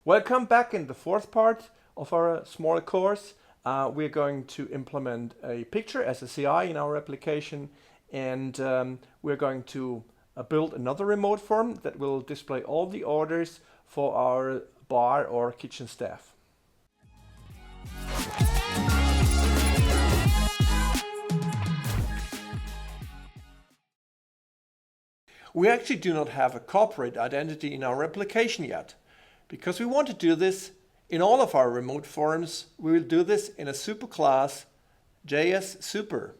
Welcome back in the fourth part of our small course. We're going to implement a picture as a CI in our application, and we're going to build another remote form that will display all the orders for our bar or kitchen staff. We actually do not have a corporate identity in our application yet. Because we want to do this in all of our remote forms, we will do this in a superclass JS Super.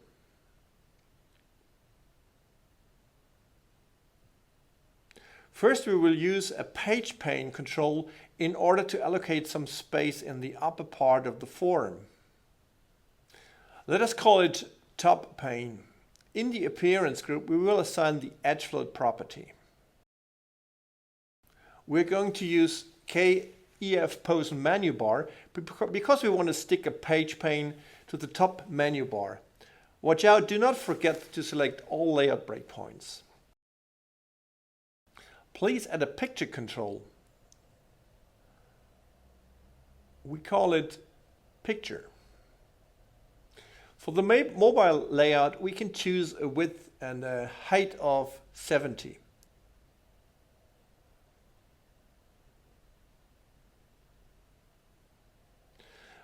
First, we will use a page pane control in order to allocate some space in the upper part of the form. Let us call it top pane. In the appearance group, we will assign the edge float property. We're going to use KEF pose menu bar because we want to stick a page pane to the top menu bar. Watch out, do not forget to select all layout breakpoints. Please add a picture control. We call it picture. For the mobile layout, we can choose a width and a height of 70.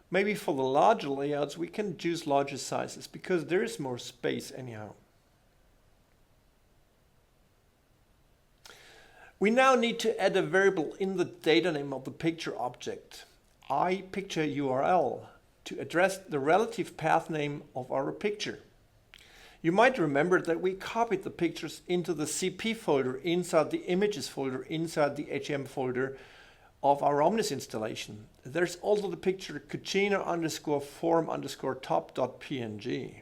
Maybe for the larger layouts, we can choose larger sizes because there is more space anyhow. We now need to add a variable in the data name of the picture object, iPictureURL, to address the relative path name of our picture. You might remember that we copied the pictures into the CP folder inside the images folder inside the HM folder of our Omnis installation. There's also the picture cucina_form_top.png.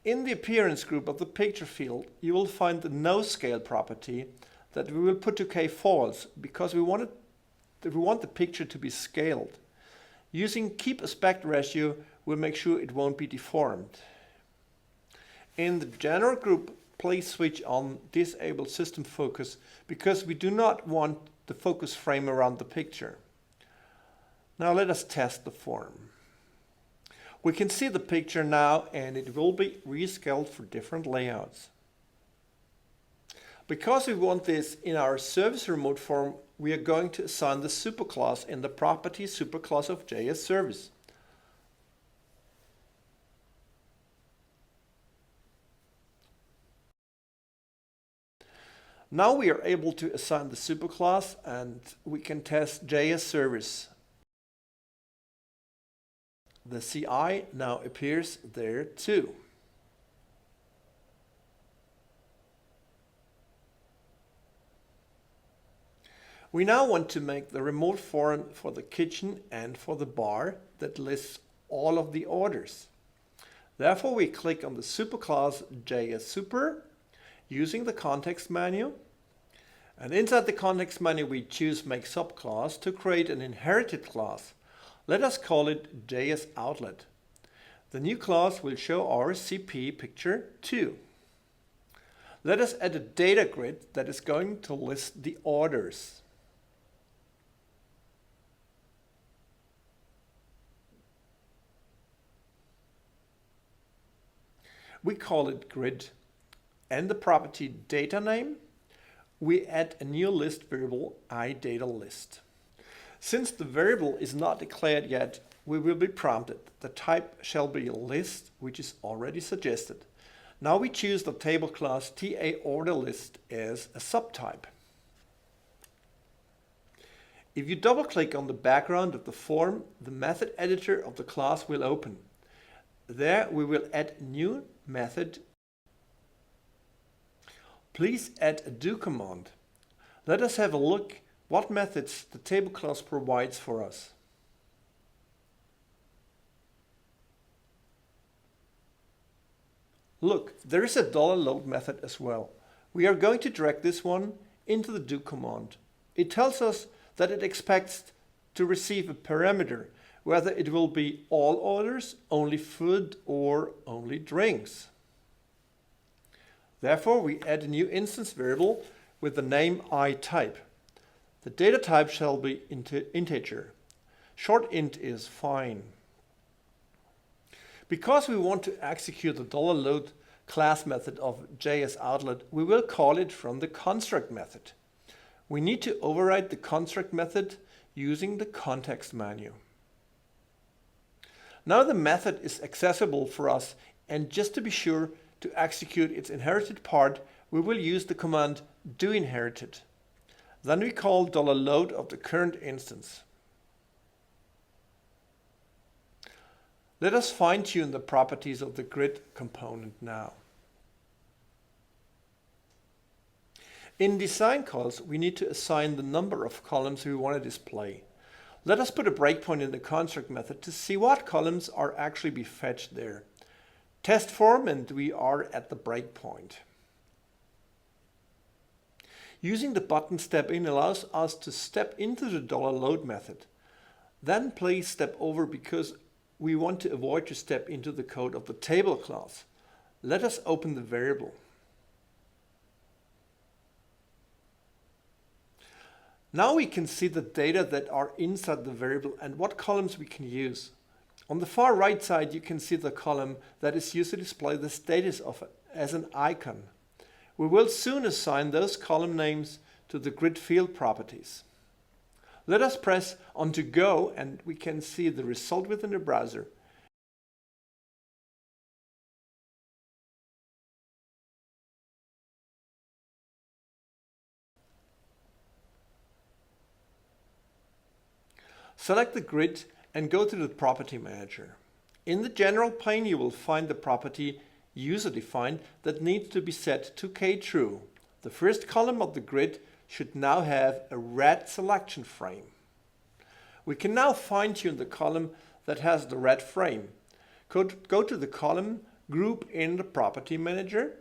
In the appearance group of the picture field, you will find the no scale property that we will put to false because we want the picture to be scaled. Using keep aspect ratio will make sure it won't be deformed. In the general group, please switch on disable system focus because we do not want the focus frame around the picture. Now let us test the form. We can see the picture now and it will be rescaled for different layouts. Because we want this in our service remote form, we are going to assign the superclass in the property superclass of JS service. Now we are able to assign the superclass and we can test JS service. The CI now appears there too. We now want to make the remote form for the kitchen and for the bar that lists all of the orders. Therefore, we click on the superclass JS Super using the context menu. And inside the context menu, we choose Make Subclass to create an inherited class. Let us call it JS Outlet. The new class will show our CP picture too. Let us add a data grid that is going to list the orders. We call it grid, and the property data name, we add a new list variable iDataList. Since the variable is not declared yet, we will be prompted. The type shall be a list, which is already suggested. Now we choose the table class TAOrderList as a subtype. If you double click on the background of the form, the method editor of the class will open. There we will add a new method. Please add a do command. Let us have a look what methods the table class provides for us. Look, there is a $load method as well. We are going to drag this one into the do command. It tells us that it expects to receive a parameter, whether it will be all orders, only food, or only drinks. Therefore, we add a new instance variable with the name iType. The data type shall be integer. Short int is fine. Because we want to execute the $load class method of JSOutlet, we will call it from the construct method. We need to override the construct method using the context menu. Now the method is accessible for us, and just to be sure to execute its inherited part, we will use the command doInherited. Then we call $load of the current instance. Let us fine-tune the properties of the grid component now. In design calls, we need to assign the number of columns we want to display. Let us put a breakpoint in the construct method to see what columns are actually be fetched there. Test form, and we are at the breakpoint. Using the button step in allows us to step into the $load method. Then please step over because we want to avoid to step into the code of the table class. Let us open the variable. Now we can see the data that are inside the variable and what columns we can use. On the far right side, you can see the column that is used to display the status of it as an icon. We will soon assign those column names to the grid field properties. Let us press on to go and we can see the result within the browser. Select the grid and go to the property manager. In the general pane you will find the property user defined that needs to be set to kTrue. The first column of the grid should now have a red selection frame. We can now fine-tune the column that has the red frame. Go to the column group in the property manager.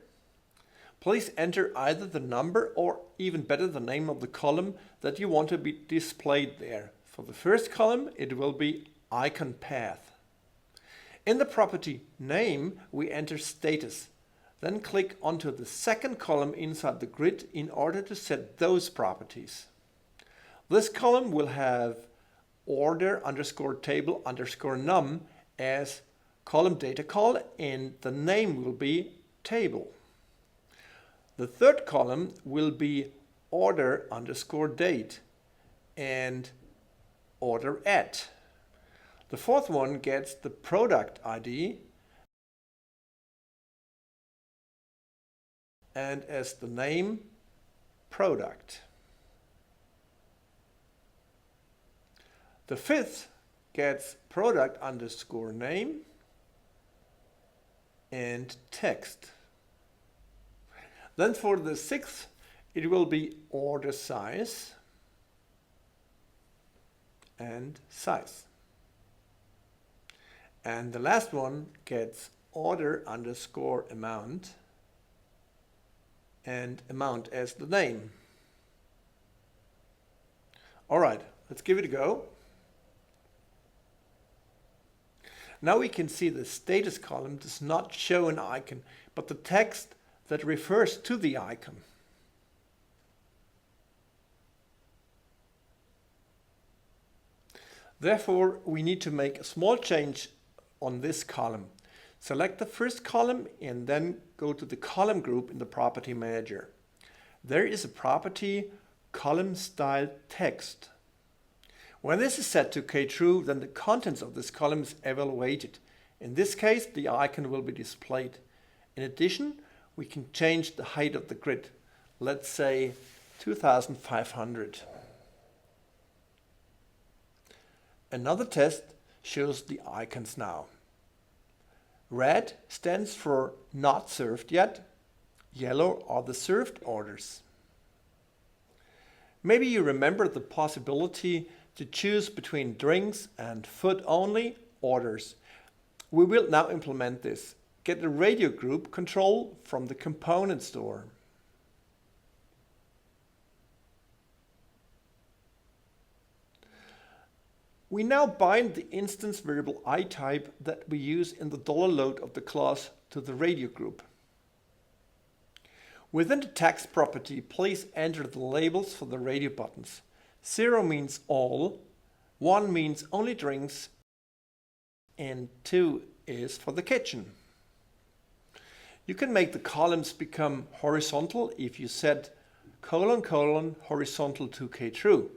Please enter either the number or even better the name of the column that you want to be displayed there. For the first column it will be icon path. In the property name we enter status. Then click onto the second column inside the grid in order to set those properties. This column will have order underscore table underscore num as column data call and the name will be table. The third column will be order underscore date and order at. The fourth one gets the product ID and as the name product. The fifth gets product underscore name and text. Then for the sixth it will be order size and size. And the last one gets order underscore amount and amount as the name. Alright, let's give it a go. Now we can see the status column does not show an icon, but the text that refers to the icon. Therefore, we need to make a small change on this column. Select the first column and then go to the column group in the property manager. There is a property column style text. When this is set to kTrue, then the contents of this column is evaluated. In this case, the icon will be displayed. In addition, we can change the height of the grid. Let's say 2500. Another test shows the icons now. Red stands for not served yet. Yellow are the served orders. Maybe you remember the possibility to choose between drinks and food only orders. We will now implement this. Get the radio group control from the component store. We now bind the instance variable iType that we use in the $load of the class to the radio group. Within the text property, please enter the labels for the radio buttons. 0 means all, 1 means only drinks, and 2 is for the kitchen. You can make the columns become horizontal if you set : horizontal 2k true.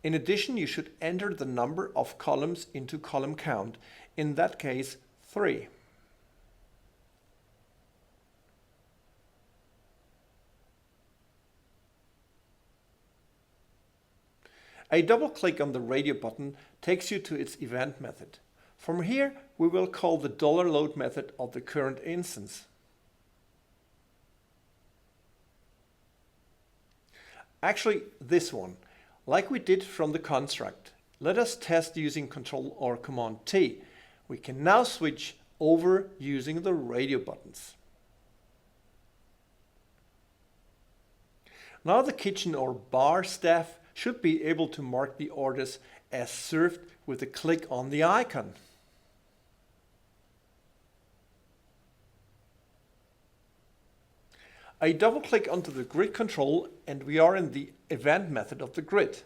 In addition, you should enter the number of columns into column count, in that case 3. A double click on the radio button takes you to its event method. From here, we will call the $load method of the current instance. Actually, this one, like we did from the construct. Let us test using Control or Command T. We can now switch over using the radio buttons. Now the kitchen or bar staff should be able to mark the orders as served with a click on the icon. I double click onto the grid control and we are in the event method of the grid.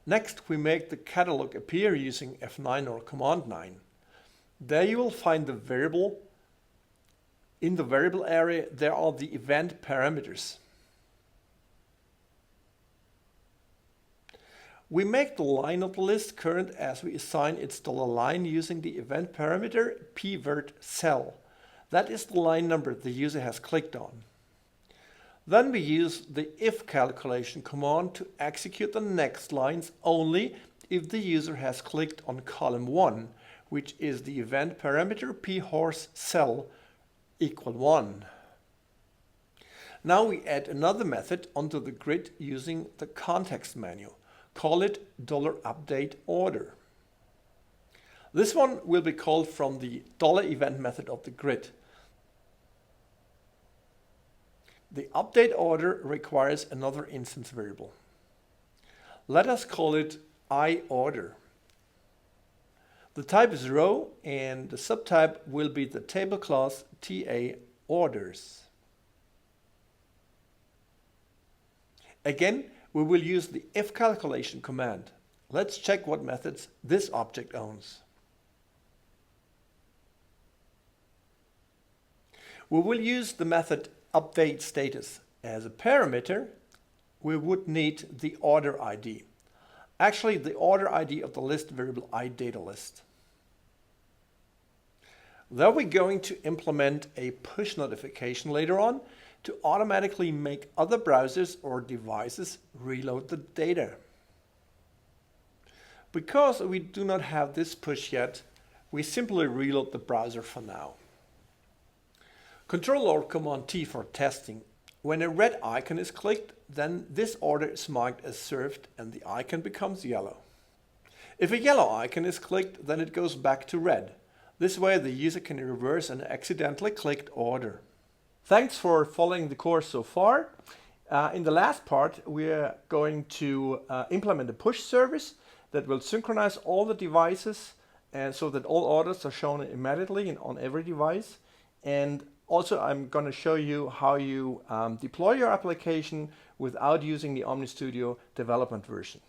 Next, we make the catalog appear using F9 or Command 9. There you will find the variable. In the variable area, there are the event parameters. We make the line of the list current as we assign its $line using the event parameter pvert cell. That is the line number the user has clicked on. Then we use the if calculation command to execute the next lines only if the user has clicked on column 1, which is the event parameter phorce cell equal 1. Now we add another method onto the grid using the context menu. Call it $update order. This one will be called from the $event method of the grid. The update order requires another instance variable. Let us call it iOrder. The type is row and the subtype will be the table class TA orders. Again, we will use the if calculation command. Let's check what methods this object owns. We will use the method update status. As a parameter, we would need the order ID. Actually, the order ID of the list variable iDataList. Then we're going to implement a push notification later on to automatically make other browsers or devices reload the data. Because we do not have this push yet, we simply reload the browser for now. Control or Command T for testing. When a red icon is clicked, then this order is marked as served and the icon becomes yellow. If a yellow icon is clicked, then it goes back to red. This way the user can reverse an accidentally clicked order. Thanks for following the course so far. In the last part, we are going to implement a push service that will synchronize all the devices and so that all orders are shown immediately on every device. And also, I'm going to show you how you deploy your application without using the Omnis Studio development version.